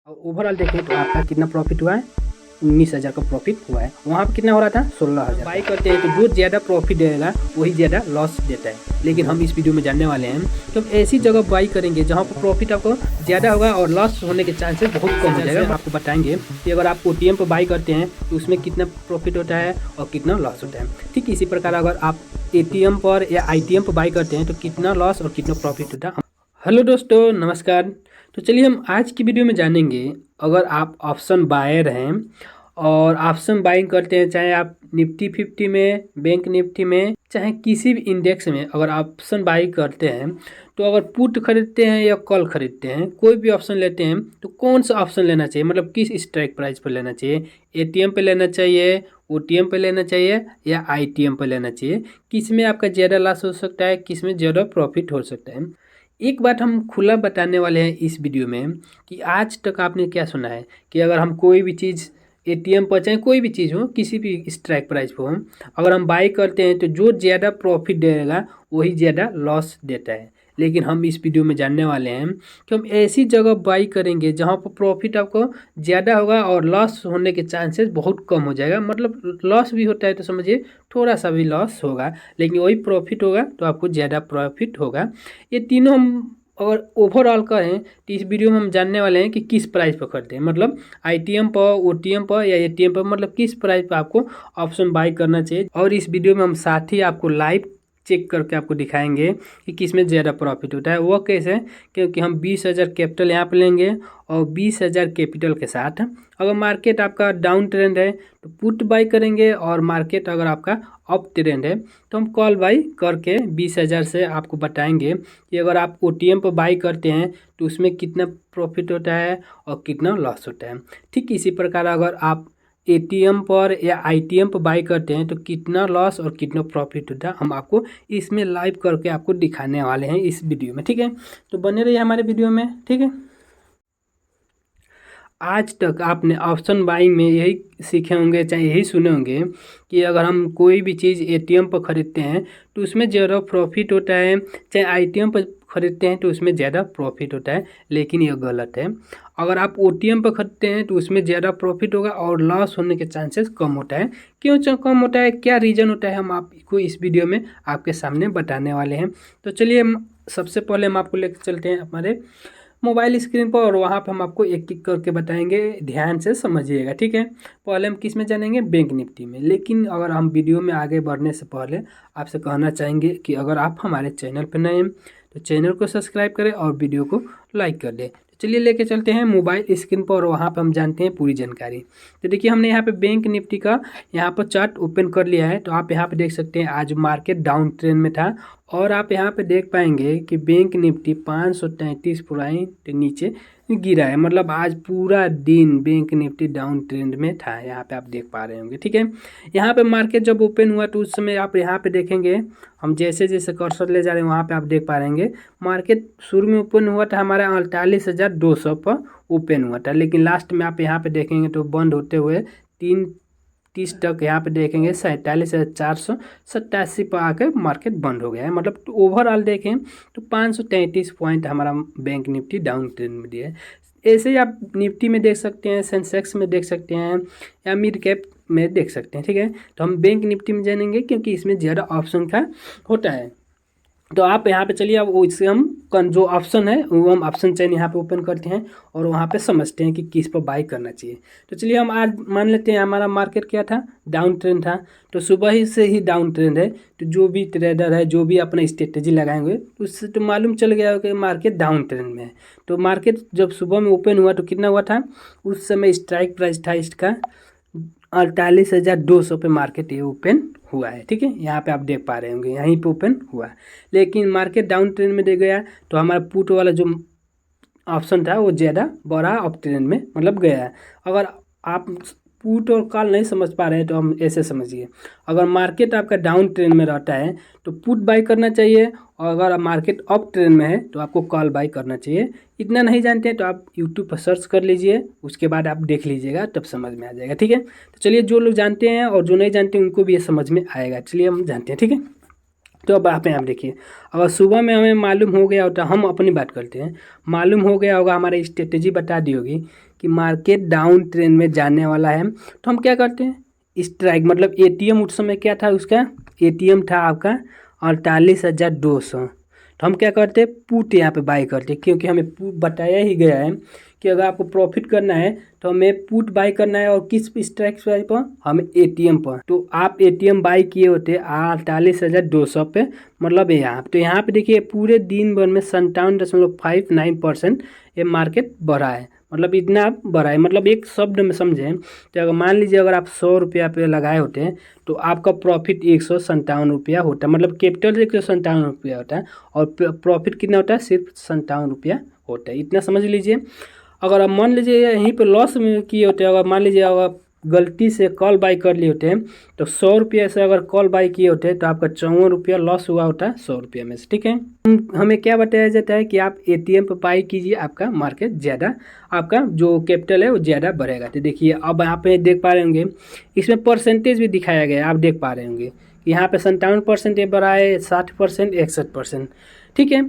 Overall देखें तो आपका कितना प्रॉफिट हुआ है, 19,000 का प्रॉफिट हुआ है। वहाँ पे कितना हो रहा था, 16,000। बाई करते हैं तो जो ज़्यादा प्रॉफिट देगा वही ज़्यादा लॉस देता है। लेकिन हम इस वीडियो में जानने वाले हैं तो ऐसी जगह बाई करेंगे जहाँ पर प्रॉफिट आपको ज़्यादा होगा और लॉस होने के चांसेस बहुत कम हो जाएगा। हम आपको बताएंगे कि अगर आप OTM पर बाई करते हैं तो उसमें कितना प्रॉफिट होता है और कितना लॉस होता है। ठीक इसी प्रकार अगर आप ATM पर या ITM पर बाई करते हैं तो कितना लॉस और कितना प्रॉफिट होता है। हेलो दोस्तों, नमस्कार। तो चलिए हम आज की वीडियो में जानेंगे, अगर आप ऑप्शन बायर हैं और ऑप्शन बाइंग करते हैं, चाहे आप निफ्टी 50 में, बैंक निफ्टी में, चाहे किसी भी इंडेक्स में अगर ऑप्शन बाई करते हैं तो अगर पुट खरीदते हैं या कॉल खरीदते हैं, कोई भी ऑप्शन लेते हैं तो कौन सा ऑप्शन लेना चाहिए, मतलब किस स्ट्राइक प्राइस पर लेना चाहिए, ATM पे लेना चाहिए, OTM पे लेना चाहिए या ITM पे लेना चाहिए, किस में आपका ज़्यादा लॉस हो सकता है, किस में ज़्यादा प्रॉफिट हो सकता है। एक बात हम खुला बताने वाले हैं इस वीडियो में कि आज तक आपने क्या सुना है कि अगर हम कोई भी चीज़ ATM पर, चाहे कोई भी चीज़ हो, किसी भी स्ट्राइक प्राइस पर हो, अगर हम बाई करते हैं तो जो ज़्यादा प्रॉफिट देगा वही ज़्यादा लॉस देता है। लेकिन हम इस वीडियो में जानने वाले हैं कि हम ऐसी जगह बाई करेंगे जहाँ पर प्रॉफिट आपको ज़्यादा होगा और लॉस होने के चांसेस बहुत कम हो जाएगा। मतलब लॉस भी होता है तो समझिए थोड़ा सा भी लॉस होगा, लेकिन वही प्रॉफिट होगा तो आपको ज़्यादा प्रॉफिट होगा। ये तीनों हम अगर ओवरऑल करें तो इस वीडियो में हम जानने वाले हैं कि किस प्राइस पर करते हैं, मतलब ITM पर, OTM पर या ATM पर, मतलब किस प्राइस पर आपको ऑप्शन बाई करना चाहिए। और इस वीडियो में हम साथ ही आपको लाइव चेक करके आपको दिखाएंगे कि किस में ज़्यादा प्रॉफिट होता है। वो कैसे, क्योंकि हम 20,000 कैपिटल यहाँ पे लेंगे और 20,000 कैपिटल के साथ अगर मार्केट आपका डाउन ट्रेंड है तो पुट बाई करेंगे, और मार्केट अगर आपका अप ट्रेंड है तो हम कॉल बाई करके 20,000 से आपको बताएंगे कि अगर आप OTM पर बाई करते हैं तो उसमें कितना प्रॉफिट होता है और कितना लॉस होता है। ठीक इसी प्रकार अगर आप ATM पर या ITM पर बाई करते हैं तो कितना लॉस और कितना प्रॉफिट होता है, हम आपको इसमें लाइव करके आपको दिखाने वाले हैं इस वीडियो में। ठीक है, तो बने रहिए हमारे वीडियो में। ठीक है, आज तक आपने ऑप्शन बाइंग में यही सीखे होंगे, चाहे यही सुने होंगे कि अगर हम कोई भी चीज़ ATM पर ख़रीदते हैं तो उसमें ज़्यादा प्रॉफिट होता है, चाहे ITM पर ख़रीदते हैं तो उसमें ज़्यादा प्रॉफिट होता है। लेकिन ये गलत है। अगर आप OTM पर ख़रीदते हैं तो उसमें ज़्यादा प्रॉफिट होगा और लॉस होने के चांसेस कम होता है। क्यों कम होता है, क्या रीज़न होता है, हम आपको इस वीडियो में आपके सामने बताने वाले हैं। तो चलिए सबसे पहले हम आपको लेकर चलते हैं हमारे मोबाइल स्क्रीन पर, और वहाँ पर हम आपको एक एक करके बताएंगे, ध्यान से समझिएगा। ठीक है, पहले हम किस में जानेंगे, बैंक निफ्टी में। लेकिन अगर हम वीडियो में आगे बढ़ने से पहले आपसे कहना चाहेंगे कि अगर आप हमारे चैनल पर नए हैं तो चैनल को सब्सक्राइब करें और वीडियो को लाइक कर दें। चलिए लेके चलते हैं मोबाइल स्क्रीन पर और वहाँ पर हम जानते हैं पूरी जानकारी। तो देखिए हमने यहाँ पे बैंक निफ्टी का यहाँ पर चार्ट ओपन कर लिया है। तो आप यहाँ पे देख सकते हैं आज मार्केट डाउन ट्रेंड में था, और आप यहाँ पे देख पाएंगे कि बैंक निफ्टी 533 पॉइंट के नीचे गिरा है। मतलब आज पूरा दिन बैंक निफ्टी डाउन ट्रेंड में था, यहाँ पे आप देख पा रहे होंगे। ठीक है, यहाँ पे मार्केट जब ओपन हुआ तो उस समय आप यहाँ पे देखेंगे, हम जैसे जैसे कर्सर ले जा रहे हैं वहाँ पे आप देख पा रहेंगे मार्केट शुरू में ओपन हुआ था हमारा 48,200 पर ओपन हुआ था, लेकिन लास्ट में आप यहाँ पे देखेंगे तो बंद होते हुए 3:30 तक यहाँ पे देखेंगे 47,487 पर आकर मार्केट बंद हो गया है। मतलब तो ओवरऑल देखें तो 533 पॉइंट हमारा बैंक निफ्टी डाउन ट्रेंड में दिया है। ऐसे ही आप निफ्टी में देख सकते हैं, सेंसेक्स में देख सकते हैं या मिड कैप में देख सकते हैं। ठीक है, तो हम बैंक निफ्टी में जानेंगे क्योंकि इसमें ज़्यादा ऑप्शन का होता है। तो आप यहाँ पे चलिए, अब इससे हम जो ऑप्शन है वो हम ऑप्शन चेन यहाँ पे ओपन करते हैं और वहाँ पे समझते हैं कि किस पर बाई करना चाहिए। तो चलिए हम आज मान लेते हैं हमारा मार्केट क्या था, डाउन ट्रेंड था। तो सुबह ही से ही डाउन ट्रेंड है, तो जो भी ट्रेडर है, जो भी अपना स्ट्रेटेजी लगाएंगे उससे तो मालूम चल गया कि मार्केट डाउन ट्रेंड में है। तो मार्केट जब सुबह में ओपन हुआ तो कितना हुआ था, उस समय स्ट्राइक प्राइस था इसका 48,200 पे मार्केट ये ओपन हुआ है। ठीक है, यहाँ पे आप देख पा रहे होंगे यहीं पे ओपन हुआ, लेकिन मार्केट डाउन ट्रेंड में दे गया तो हमारा पुट वाला जो ऑप्शन था वो ज़्यादा बड़ा अप ट्रेंड में मतलब गया है। अगर आप पुट और कॉल नहीं समझ पा रहे हैं तो हम ऐसे समझिए, अगर मार्केट आपका डाउन ट्रेंड में रहता है तो पुट बाई करना चाहिए, और अगर मार्केट अप ट्रेंड में है तो आपको कॉल बाई करना चाहिए। इतना नहीं जानते हैं तो आप यूट्यूब पर सर्च कर लीजिए, उसके बाद आप देख लीजिएगा, तब समझ में आ जाएगा। ठीक है, तो चलिए जो लोग जानते हैं और जो नहीं जानते हैं उनको भी ये समझ में आएगा। चलिए हम जानते हैं। ठीक है, तो अब आप यहाँ देखिए, अगर सुबह में हमें मालूम हो गया होता, हम अपनी बात करते हैं, मालूम हो गया होगा, हमारी स्ट्रेटेजी बता दी होगी कि मार्केट डाउन ट्रेंड में जाने वाला है, तो हम क्या करते हैं, स्ट्राइक मतलब एटीएम उस समय क्या था, उसका एटीएम था आपका 48,200। तो हम क्या करते हैं, पुट यहाँ पे बाई करते हैं, क्योंकि हमें पुट बताया ही गया है कि अगर आपको प्रॉफिट करना है तो हमें पुट बाई करना है, और किस स्ट्राइक प्राइस पर, हमें एटीएम पर। तो आप एटीएम बाई किए होते 48,200 पे, मतलब यहाँ तो यहाँ पे देखिए पूरे दिन भर में 57.59% ये मार्केट बढ़ा है, मतलब इतना बढ़ा है। मतलब एक शब्द में समझें तो अगर मान लीजिए अगर आप 100 रुपया पे लगाए होते हैं तो आपका प्रॉफिट 157 रुपया होता है, मतलब कैपिटल 157 रुपया होता है और प्रॉफिट कितना होता है, सिर्फ 57 रुपया होता है। इतना समझ लीजिए। अगर आप मान लीजिए यहीं पे लॉस में किए होते हैं, अगर मान लीजिए अगर गलती से कॉल बाई कर लिए होते हैं तो 100 रुपये से अगर कॉल बाई किए होते हैं तो आपका 54 रुपया लॉस हुआ होता है 100 रुपये में से, ठीक है। हमें क्या बताया जाता है कि आप एटीएम पर बाई कीजिए, आपका मार्केट ज़्यादा, आपका जो कैपिटल है वो ज़्यादा बढ़ेगा। तो देखिए अब आप देख पा रहे होंगे, इसमें परसेंटेज भी दिखाया गया है, आप देख पा रहे होंगे कि यहाँ पे 57% ये बढ़ा है, 60%, 61%, ठीक है।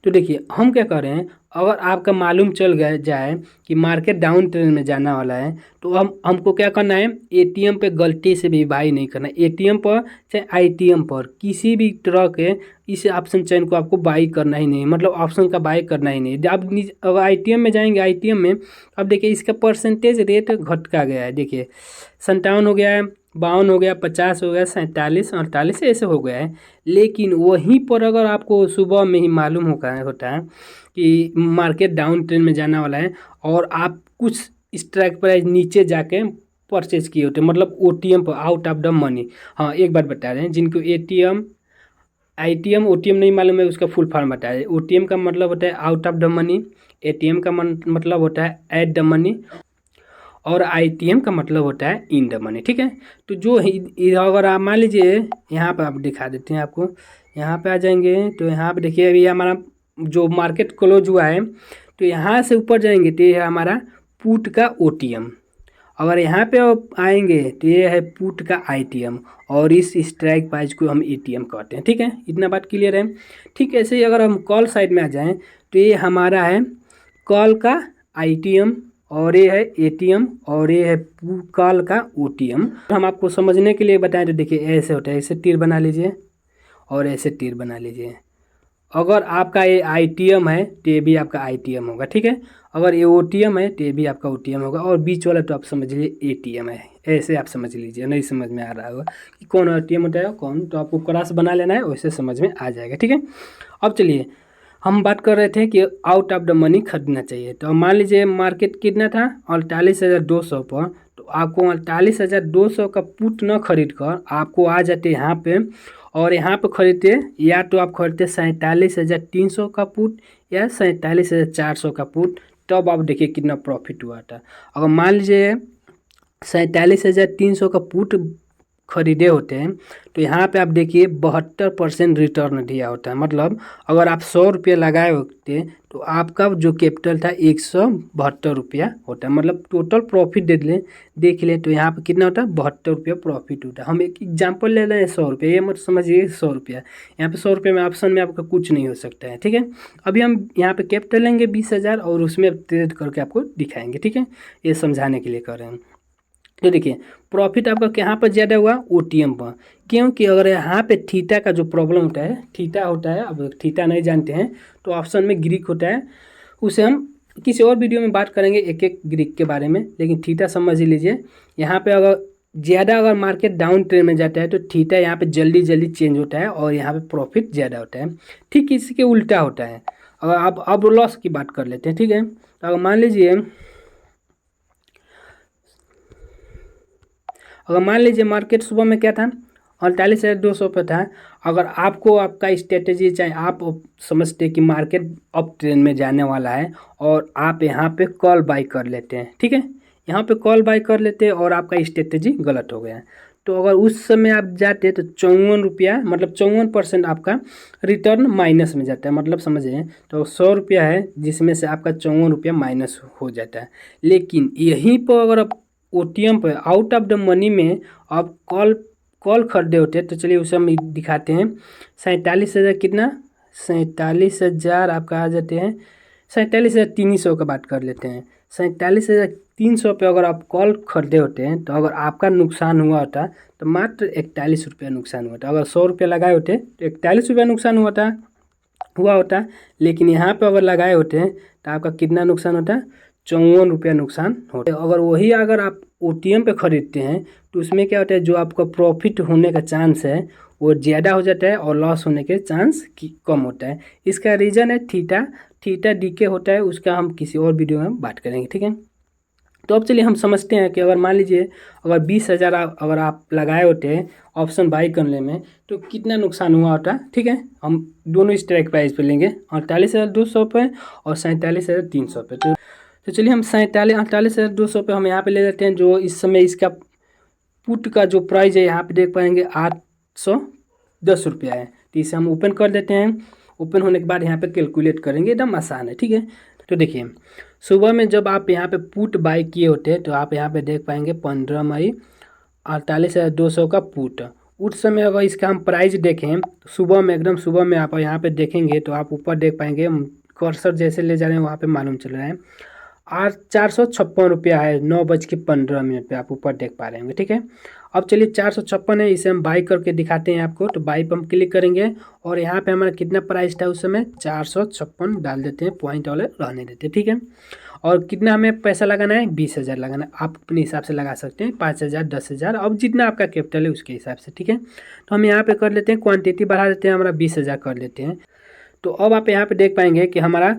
तो देखिए हम क्या कर रहे हैं, अगर आपका मालूम चल गया जाए कि मार्केट डाउन ट्रेंड में जाने वाला है तो हमको क्या करना है, एटीएम पे गलती से भी बाई नहीं करना। एटीएम पर चाहे आईटीएम पर किसी भी तरह के इस ऑप्शन चेन को आपको बाई करना ही नहीं, मतलब ऑप्शन का बाई करना ही नहीं। आप अगर आईटीएम में जाएंगे, आईटीएम में अब देखिए इसका परसेंटेज रेट घटका गया है, देखिए 57 हो गया है, 52 हो गया, 50 हो गया, 47, 48 ऐसे हो गया है। लेकिन वहीं पर अगर आपको सुबह में ही मालूम होता है कि मार्केट डाउन ट्रेंड में जाने वाला है और आप कुछ स्ट्राइक प्राइस नीचे जाके परचेज किए होते, मतलब ओटीएम पर, आउट ऑफ द मनी। हाँ एक बात बता रहे हैं, जिनको एटीएम आईटीएम ओटीएम नहीं मालूम है उसका फुल फॉर्म बता रहे हैं। ओटीएम का मतलब होता है out of the money, ATM का मतलब होता है एट द मनी, और आईटीएम का मतलब होता है इन द मनी, ठीक है। तो जो अगर आप मान लीजिए यहाँ पर आप दिखा देते हैं आपको, यहाँ पे आ जाएंगे तो यहाँ पे देखिए अभी हमारा जो मार्केट क्लोज हुआ है तो यहाँ से ऊपर जाएंगे तो ये है हमारा पुट का ओटीएम, अगर यहाँ पे आएंगे तो ये है पुट का आईटीएम, और इस स्ट्राइक प्राइस को हम एटीएम कहते हैं, ठीक है। इतना बात क्लियर है। ठीक ऐसे ही अगर हम कॉल साइड में आ जाएं तो ये हमारा है कॉल का आईटीएम, और ये है एटीएम, और ये है कॉल का ओटीएम। हम आपको समझने के लिए बताएं तो देखिए ऐसे होता है, ऐसे तीर बना लीजिए और ऐसे तीर बना लीजिए। अगर आपका ये आईटीएम है तो ये भी आपका आईटीएम होगा, ठीक है। अगर ये ओटीएम है तो ये भी आपका ओटीएम होगा, और बीच वाला तो आप समझ लीजिए एटीएम है। ऐसे आप समझ लीजिए, नहीं समझ में आ रहा होगा कि कौन एटीएम होता है कौन, तो आपको क्रॉस बना लेना है, वैसे समझ में आ जाएगा, ठीक है। अब चलिए हम बात कर रहे थे कि आउट ऑफ द मनी खरीदना चाहिए। तो मान लीजिए मार्केट कितना था 48,200 पर, तो आपको 48,200 का पुट न खरीद कर आपको आ जाते यहाँ पे, और यहाँ पे खरीदते, या तो आप खरीदते 47,300 का पुट या 47,400 का पुट, तब आप देखिए कितना प्रॉफिट हुआ था। अगर मान लीजिए 47,300 का पुट खरीदे होते हैं तो यहाँ पे आप देखिए 72% रिटर्न दिया होता है। मतलब अगर आप 100 रुपये लगाए होते तो आपका जो कैपिटल था 172 रुपया होता है, मतलब टोटल प्रॉफिट देख लें तो यहाँ पे कितना होता है 72 रुपया प्रॉफिट होता है। हम एक एग्जांपल ले रहे हैं 100 रुपये, ये मत समझिए 100 रुपया, यहाँ पे 100 रुपये में ऑप्शन में आपका कुछ नहीं हो सकता है, ठीक है। अभी हम यहाँ पे कैपिटल लेंगे 20,000 और उसमें ट्रेड करके आपको दिखाएंगे, ठीक है, ये समझाने के लिए कर रहे हैं। तो देखिए प्रॉफिट आपका कहाँ पर ज़्यादा हुआ, ओटीएम पर, क्योंकि अगर यहाँ पे थीटा का जो प्रॉब्लम होता है, थीटा होता है, अब थीटा नहीं जानते हैं तो ऑप्शन में ग्रीक होता है, उसे हम किसी और वीडियो में बात करेंगे एक एक ग्रीक के बारे में, लेकिन थीटा समझ ही लीजिए। यहाँ पे अगर ज़्यादा अगर मार्केट डाउन ट्रेंड में जाता है तो थीटा यहाँ पे जल्दी जल्दी चेंज होता है और यहाँ पे प्रॉफिट ज़्यादा होता है। ठीक इसके उल्टा होता है। अगर अब लॉस की बात कर लेते हैं, ठीक है। तो अगर मान लीजिए मार्केट सुबह में क्या था 48,200 पे था, अगर आपको आपका स्ट्रेटेजी चाहे आप समझते कि मार्केट अप ट्रेंड में जाने वाला है और आप यहाँ पे कॉल बाई कर लेते हैं, ठीक है, यहाँ पे कॉल बाई कर लेते हैं और आपका स्ट्रेटेजी गलत हो गया, तो अगर उस समय आप जाते तो 54 रुपया, मतलब 54% आपका रिटर्न माइनस में जाता है। मतलब समझिए तो 100 रुपया है जिसमें से आपका 54 रुपया माइनस हो जाता है। लेकिन यहीं पर अगर आप ओटीएम पर आउट ऑफ द मनी में आप कॉल खरीदे होते हैं तो चलिए उसे हम दिखाते हैं। 47,000 कितना, 47,000 आपका आ जाते हैं 47,300 का बात कर लेते हैं। 47,300 पे अगर आप कॉल खरीदे होते हैं तो अगर आपका नुकसान हुआ होता तो मात्र 41 रुपया नुकसान हुआ होता। अगर 100 रुपया लगाए होते तो 41 रुपया नुकसान हुआ होता। लेकिन यहाँ पे अगर लगाए होते हैं तो आपका कितना नुकसान होता, 54 रुपया नुकसान होता है। अगर आप OTM पे खरीदते हैं तो उसमें क्या होता है, जो आपका प्रॉफिट होने का चांस है वो ज़्यादा हो जाता है और लॉस होने के चांस कम होता है। इसका रीज़न है थीटा डीके होता है, उसका हम किसी और वीडियो में बात करेंगे, ठीक है। तो अब चलिए हम समझते हैं कि अगर मान लीजिए अगर 20,000 अगर आप लगाए होते हैं ऑप्शन बाई करने में तो कितना नुकसान हुआ होता, ठीक है। हम दोनों स्ट्राइक प्राइस पे लेंगे 48,200 पे और 47,300 पे। तो चलिए हम 48,200 पे हम यहाँ पे ले लेते हैं। जो इस समय इसका पुट का जो प्राइस है यहाँ पे देख पाएंगे 810 रुपया है। तो इसे हम ओपन कर देते हैं। ओपन होने के बाद यहाँ पे कैलकुलेट करेंगे, एकदम आसान है, ठीक है। तो देखिए सुबह में जब आप यहाँ पे पुट बाई किए होते हैं तो आप यहाँ पे देख पाएंगे 15 मई 48,200 का पुट। उस समय अगर इसका हम प्राइस देखें सुबह में, एकदम सुबह में आप यहाँ पे देखेंगे तो आप ऊपर देख पाएंगे, कर्सर जैसे ले जा रहे हैं वहाँ पे मालूम चल रहा है 456 रुपया है। 9:15 पे आप ऊपर देख पा रहे होंगे, ठीक है। अब चलिए 456 है, इसे हम बाई करके दिखाते हैं आपको। तो बाई पर हम क्लिक करेंगे और यहाँ पे हमारा कितना प्राइस था उस समय 456 डाल देते हैं, पॉइंट वाले रहने देते हैं, ठीक है। और कितना हमें पैसा लगाना है, 20,000 लगाना है। आप अपने हिसाब से लगा सकते हैं 5,000, 10,000, अब जितना आपका कैपिटल है उसके हिसाब से, ठीक है। तो हम यहाँ पे कर लेते हैं, क्वांटिटी बढ़ा देते हैं, हमारा 20,000 कर लेते हैं। तो अब आप यहाँ पे देख पाएंगे कि हमारा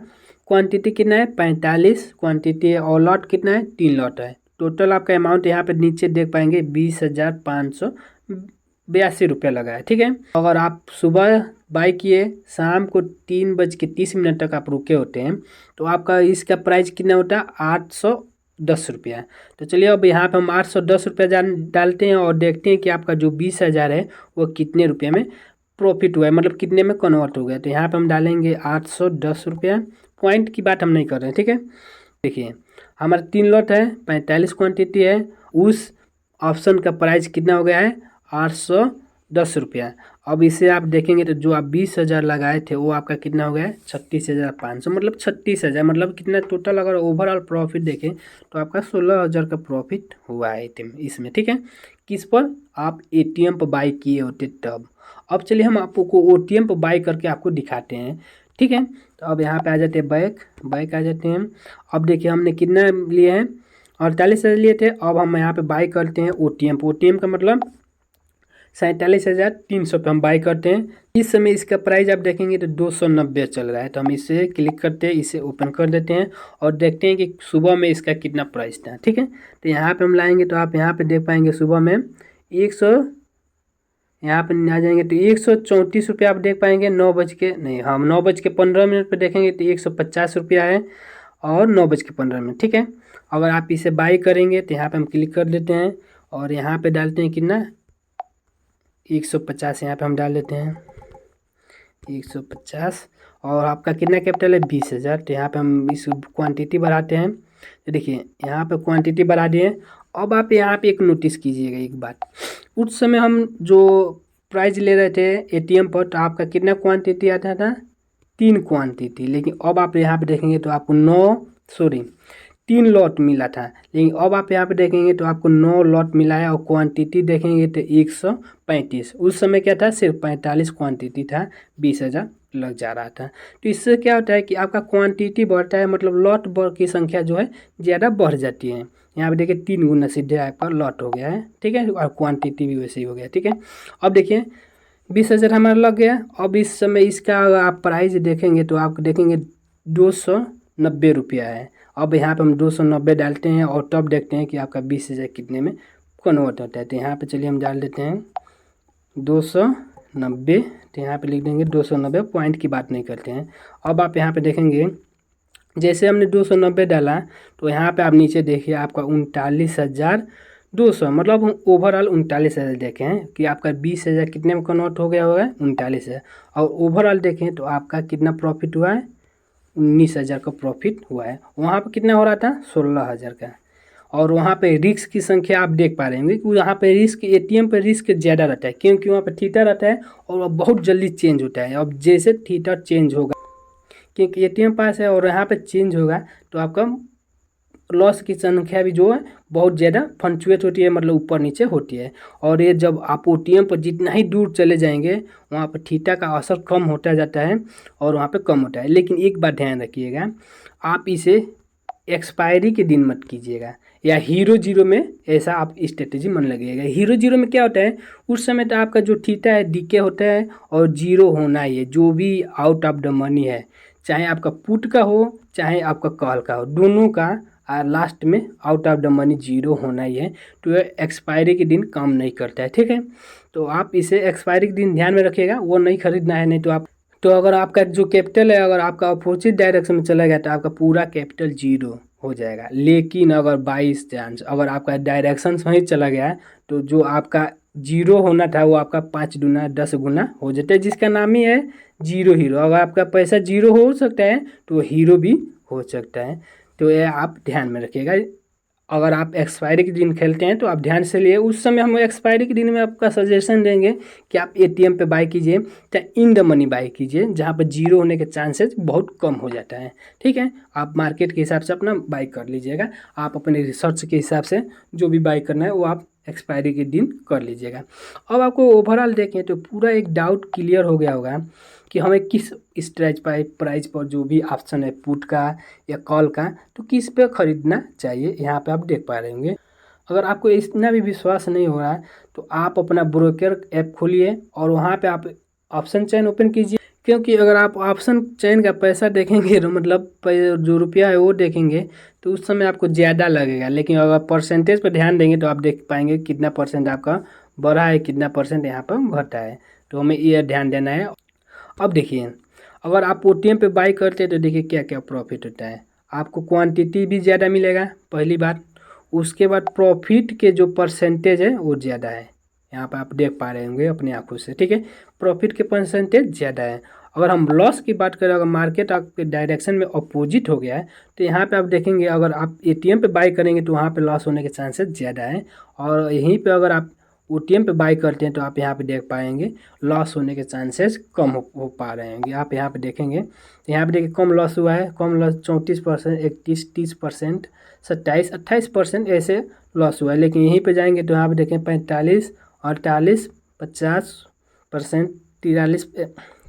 क्वांटिटी कितना है 45 क्वांटिटी है और लॉट कितना है 3 लॉट है। टोटल आपका अमाउंट यहाँ पे नीचे देख पाएंगे 20,582 रुपया लगा है, ठीक है। अगर आप सुबह बाई किए शाम को 3:30 तक आप रुके होते हैं तो आपका इसका प्राइस कितना होता है 810 रुपया। तो चलिए अब यहाँ पे हम 810 रुपया डालते हैं और देखते हैं कि आपका जो 20,000 है वो कितने रुपये में प्रॉफिट हुआ है, मतलब कितने में कन्वर्ट हो गया। तो यहाँ पे हम डालेंगे 810 रुपया। पॉइंट की बात हम नहीं कर रहे हैं, ठीक है। देखिए हमारा 3 लॉट है, 45 क्वांटिटी है, उस ऑप्शन का प्राइस कितना हो गया है 810 रुपया। अब इसे आप देखेंगे तो जो आप 20,000 लगाए थे वो आपका कितना हो गया है 36,500, मतलब 36,000, मतलब कितना टोटल अगर ओवरऑल प्रॉफिट देखें तो आपका 16,000 का प्रॉफिट हुआ है इसमें, ठीक है। किस पर, आप ATM पर बाई किए होते तब। अब चलिए हम आपको OTM पर बाई करके आपको दिखाते हैं, ठीक है। तो अब यहाँ पे आ जाते हैं बैक आ जाते हैं। अब देखिए हमने कितना लिए हैं 48,000 लिए थे। अब हम यहाँ पे बाई करते हैं OTM का मतलब 47,300 पे हम बाई करते हैं। इस समय इसका प्राइस आप देखेंगे तो 290 चल रहा है। तो हम इसे क्लिक करते हैं, इसे ओपन कर देते हैं और देखते हैं कि सुबह में इसका कितना प्राइस था, ठीक है। तो यहाँ पे हम लाएंगे तो आप यहाँ पे देख पाएंगे सुबह में यहाँ पे आ जाएंगे तो 134 रुपया आप देख पाएंगे। 9:15 पे देखेंगे तो 150 रुपया है और 9:15, ठीक है। अगर आप इसे बाई करेंगे तो यहाँ पे हम क्लिक कर देते हैं और यहाँ पे डालते हैं कितना 150, यहाँ पे हम डाल देते हैं 150 और आपका कितना कैपिटल है 20,000। तो यहाँ पे हम इस क्वांटिटी बढ़ाते हैं। तो देखिए यहाँ पे क्वांटिटी बढ़ा दिए। अब आप यहाँ पे एक नोटिस कीजिएगा एक बात, उस समय हम जो प्राइस ले रहे थे ATM पर तो आपका कितना क्वांटिटी आता था 3 क्वांटिटी, लेकिन अब आप यहाँ पे देखेंगे तो आपको 3 लॉट मिला था। लेकिन अब आप यहाँ पे देखेंगे तो आपको 9 लॉट मिला है और क्वांटिटी देखेंगे तो 135। उस समय क्या था सिर्फ 45 क्वांटिटी था, 20,000 लग जा रहा था। तो इससे क्या होता है कि आपका क्वांटिटी बढ़ता है, मतलब लॉट की संख्या जो है ज़्यादा बढ़ जाती है। यहाँ पे देखिए 3 गुना सीधे आपका लॉट हो गया है, ठीक है, और क्वांटिटी भी वैसे ही हो गया, ठीक है। अब देखिए 20,000 हमारा लग गया। अब इस समय इसका आप प्राइस देखेंगे तो आप देखेंगे 290 रुपया है। अब यहाँ पे हम 290 डालते हैं और तब देखते हैं कि आपका 20,000 कितने में कन्वर्ट होता है। तो यहाँ पे चलिए हम डाल देते हैं 290। तो यहाँ पे लिख देंगे 290, पॉइंट की बात नहीं करते हैं। अब आप यहाँ पे देखेंगे जैसे हमने 290 डाला तो यहाँ पे आप नीचे देखिए आपका 39,200, मतलब हम ओवरऑल 39,000 देखें कि आपका 20,000 कितने में कन्वर्ट हो गया होगा 39,000। और ओवरऑल देखें तो आपका कितना प्रॉफिट हुआ है 19,000 का प्रॉफिट हुआ है। वहाँ पर कितना हो रहा था 16,000 का। और वहाँ पे रिस्क की संख्या आप देख पा रहे होंगे कि यहाँ पे रिस्क एटीएम पे रिस्क ज़्यादा रहता है, क्योंकि वहाँ पे थीटा रहता है और वह बहुत जल्दी चेंज होता है। अब जैसे थीटा चेंज होगा, क्योंकि एटीएम पास है और यहाँ पे चेंज होगा, तो आपका लॉस की संख्या भी जो है बहुत ज़्यादा फ्लक्चुएट होती है, मतलब ऊपर नीचे होती है। और ये जब आप एटीएम पर जितना ही दूर चले जाएंगे वहाँ पर थीटा का असर कम होता जाता है और वहाँ पे कम होता है। लेकिन एक बात ध्यान रखिएगा, आप इसे एक्सपायरी के दिन मत कीजिएगा या हीरो जीरो में ऐसा आप स्ट्रेटेजी मन लगेगा। हीरो जीरो में क्या होता है, उस समय तो आपका जो थीटा है डीके होता है और जीरो होना ही है। जो भी आउट ऑफ द मनी है, चाहे आपका पुट का हो चाहे आपका कॉल का हो, दोनों का लास्ट में out of the money zero होना ही है। तो ये एक्सपायरी के दिन काम नहीं करता है, ठीक है। तो आप इसे एक्सपायरी के दिन ध्यान में रखिएगा, वो नहीं खरीदना है। नहीं तो अगर आपका जो कैपिटल है अगर आपका अपोजिट डायरेक्शन में चला गया तो आपका पूरा कैपिटल जीरो हो जाएगा। लेकिन अगर बाई चांस अगर आपका डायरेक्शन सही चला गया तो जो आपका जीरो होना था वो आपका 5 गुना 10 गुना हो जाता है, जिसका नाम ही है जीरो हीरो। अगर आपका पैसा जीरो हो सकता है तो वो हीरो भी हो सकता है। तो ये आप ध्यान में रखिएगा। अगर आप एक्सपायरी के दिन खेलते हैं तो आप ध्यान से लिए, उस समय हम एक्सपायरी के दिन में आपका सजेशन देंगे कि आप एटीएम पे बाय कीजिए या इन द मनी बाय कीजिए, जहाँ पर जीरो होने के चांसेस बहुत कम हो जाता है, ठीक है। आप मार्केट के हिसाब से अपना बाय कर लीजिएगा, आप अपने रिसर्च के हिसाब से जो भी बाय करना है वो आप एक्सपायरी के दिन कर लीजिएगा। अब आपको ओवरऑल देखें तो पूरा एक डाउट क्लियर हो गया होगा कि हमें किस स्ट्राइक प्राइस पर जो भी ऑप्शन है पुट का या कॉल का, तो किस पे ख़रीदना चाहिए। यहाँ पे आप देख पा रहे होंगे। अगर आपको इतना भी विश्वास नहीं हो रहा है तो आप अपना ब्रोकर ऐप खोलिए और वहाँ पे आप ऑप्शन चेन ओपन कीजिए, क्योंकि अगर आप ऑप्शन चेन का पैसा देखेंगे तो मतलब जो रुपया है वो देखेंगे तो उस समय आपको ज़्यादा लगेगा। लेकिन अगर परसेंटेज पर ध्यान देंगे तो आप देख पाएंगे कितना परसेंट आपका बढ़ा है, कितना परसेंट यहाँ पर घटा है। तो हमें ये ध्यान देना है। अब देखिए, अगर आप ओटीएम पे बाई करते हैं तो देखिए क्या क्या प्रॉफिट होता है। आपको क्वांटिटी भी ज़्यादा मिलेगा, पहली बात। उसके बाद प्रॉफिट के जो परसेंटेज है वो ज़्यादा है, यहाँ पर आप देख पा रहे होंगे अपनी आंखों से, ठीक है। प्रॉफिट के परसेंटेज ज़्यादा है। अगर हम लॉस की बात करें, अगर मार्केट आपके डायरेक्शन में अपोजिट हो गया है तो यहाँ पे आप देखेंगे अगर आप एटीएम पे बाई करेंगे तो वहाँ पे लॉस होने के चांसेस ज़्यादा है। और यहीं पे अगर आप ओटीएम पे बाई करते हैं तो आप यहाँ पे देख पाएंगे लॉस होने के चांसेस कम हो पा रहे होंगे। आप यहाँ पे देखेंगे तो यहाँ पे देखिए कम लॉस हुआ है, कम लॉस 34%, 31, 30%, 27, 28% ऐसे लॉस हुआ है। लेकिन यहीं पे जाएंगे तो यहाँ पे देखें 45, 48, 50%, 43,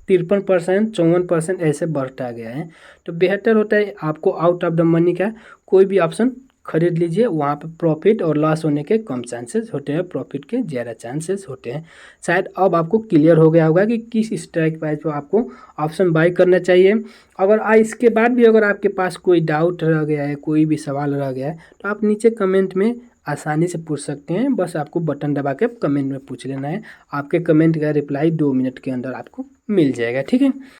53%, 54% ऐसे बढ़ता गया है। तो बेहतर होता है आपको आउट ऑफ द मनी का कोई भी ऑप्शन खरीद लीजिए, वहाँ पे प्रॉफिट और लॉस होने के कम चांसेस होते हैं, प्रॉफिट के ज़्यादा चांसेस होते हैं। शायद अब आपको क्लियर हो गया होगा कि किस स्ट्राइक प्राइस पर आपको ऑप्शन बाय करना चाहिए। अगर इसके बाद भी अगर आपके पास कोई डाउट रह गया है, कोई भी सवाल रह गया है तो आप नीचे कमेंट में आसानी से पूछ सकते हैं। बस आपको बटन दबा के कमेंट में पूछ लेना है, आपके कमेंट का रिप्लाई 2 मिनट के अंदर आपको मिल जाएगा, ठीक है।